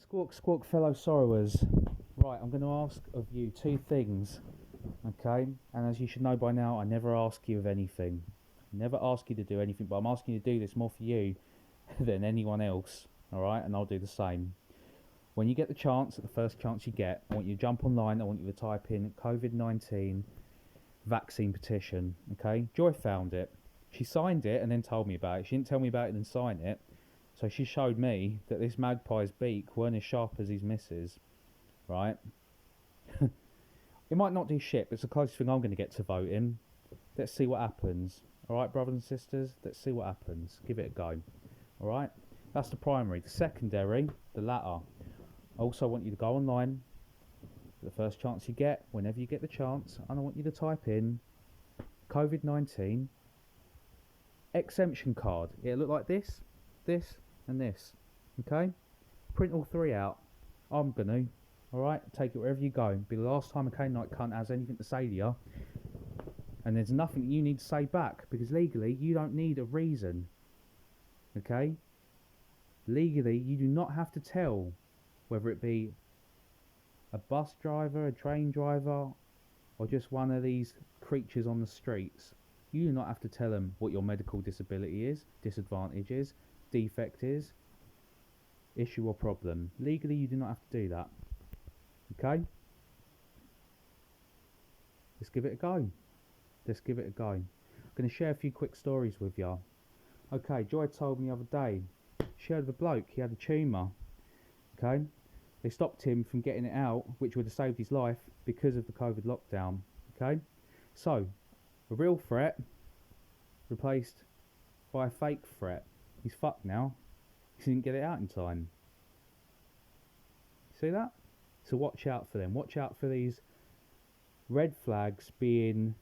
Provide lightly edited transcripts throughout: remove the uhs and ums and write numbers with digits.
Squawk, squawk, fellow sorrowers. Right, I'm going to ask of you two things, okay? And as you should know by now, I never ask you of anything. Never ask you to do anything, but I'm asking you to do this more for you than anyone else, alright? And I'll do the same. When you get the chance, at the first chance you get, I want you to jump online, I want you to type in COVID-19 vaccine petition, okay? Joy found it. She signed it and then told me about it. She didn't tell me about it and then sign it. So she showed me that this magpie's beak weren't as sharp as his missus, right? It might not do shit, but it's the closest thing I'm going to get to voting. Let's see what happens. Alright, brothers and sisters? Let's see what happens. Give it a go. Alright? That's the primary. The secondary, the latter. I also want you to go online, the first chance you get, whenever you get the chance, and I want you to type in COVID-19 exemption card. It'll look like this, and this. Okay? Print all three out. I'm gonna. Alright? Take it wherever you go. Be the last time a Canaanite cunt has anything to say to you. And there's nothing you need to say back, because legally you don't need a reason. Okay? Legally you do not have to tell, whether it be a bus driver, a train driver, or just one of these creatures on the streets. You do not have to tell them what your medical disability is, disadvantage is, defect is, issue or problem. Legally you do not have to do that. Okay? Let's give it a go. Let's give it a go. I'm going to share a few quick stories with you. Okay, Joy told me the other day, she heard of a bloke, he had a tumour. Okay? They stopped him from getting it out, which would have saved his life because of the COVID lockdown. Okay? So, a real threat replaced by a fake threat. He's fucked now. He didn't get it out in time. See that? So watch out for them. Watch out for these red flags being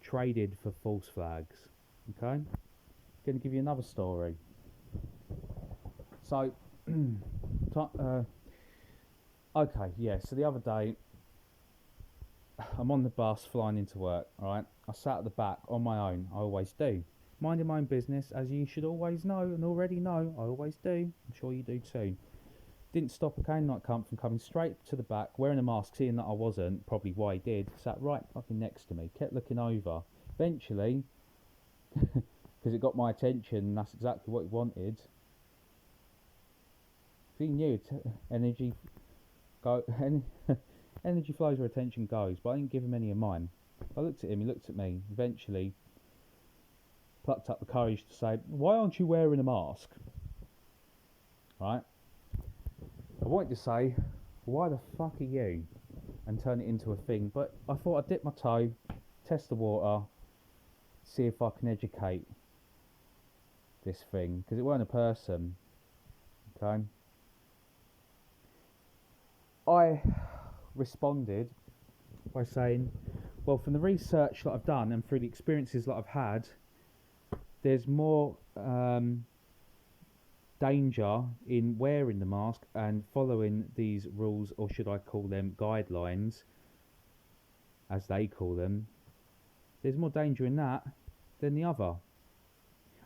traded for false flags. Okay? Going to give you another story. So, okay, yeah, so the other day, I'm on the bus flying into work, alright? I sat at the back on my own, I always do. Minding my own business, as you should always know and already know, I always do. I'm sure you do too. Didn't stop a Canaanite cunt from coming straight to the back, wearing a mask, seeing that I wasn't, probably why he did, sat right fucking next to me, kept looking over. Eventually, because it got my attention, and that's exactly what he wanted. He knew energy flows where attention goes, but I didn't give him any of mine. I looked at him, he looked at me, eventually plucked up the courage to say, "Why aren't you wearing a mask?" Right? I wanted to say, "Why the fuck are you?" and turn it into a thing, but I thought I'd dip my toe, test the water, see if I can educate this thing, because it weren't a person. Okay? I responded by saying, well, from the research that I've done and through the experiences that I've had, there's more danger in wearing the mask and following these rules, or should I call them guidelines, as they call them. There's more danger in that than the other.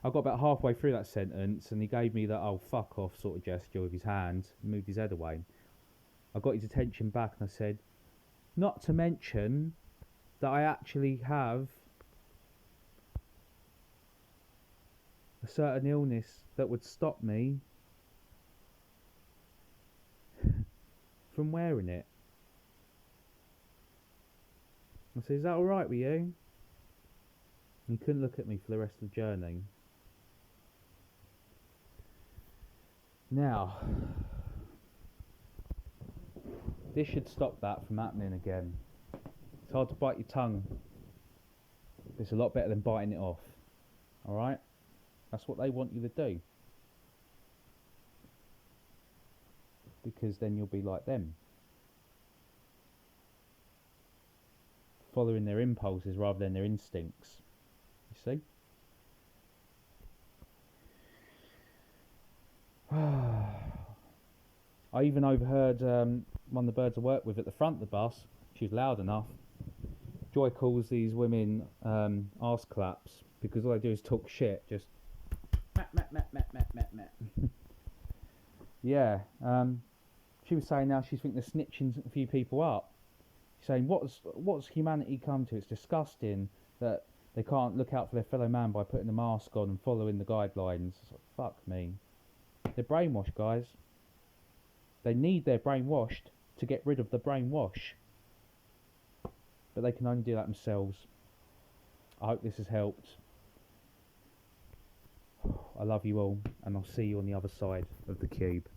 I got about halfway through that sentence and he gave me that "oh fuck off" sort of gesture with his hand and moved his head away. I got his attention back and I said, not to mention that I actually have a certain illness that would stop me from wearing it. I said, "Is that alright with you?" And he couldn't look at me for the rest of the journey. Now, this should stop that from happening again. It's hard to bite your tongue. It's a lot better than biting it off. Alright? That's what they want you to do. Because then you'll be like them. Following their impulses rather than their instincts. You see? I even overheard one of the birds I work with at the front of the bus. She was loud enough. Joy calls these women arse claps because all they do is talk shit. Just mat, mat, mat, mat, mat, mat, mat. Yeah. She was saying now she's thinking of snitching a few people up. She's saying what's humanity come to? It's disgusting that they can't look out for their fellow man by putting a mask on and following the guidelines. It's like, fuck me. They're brainwashed, guys. They need their brainwashed to get rid of the brainwash. But they can only do that themselves. I hope this has helped. I love you all, and I'll see you on the other side of the cube.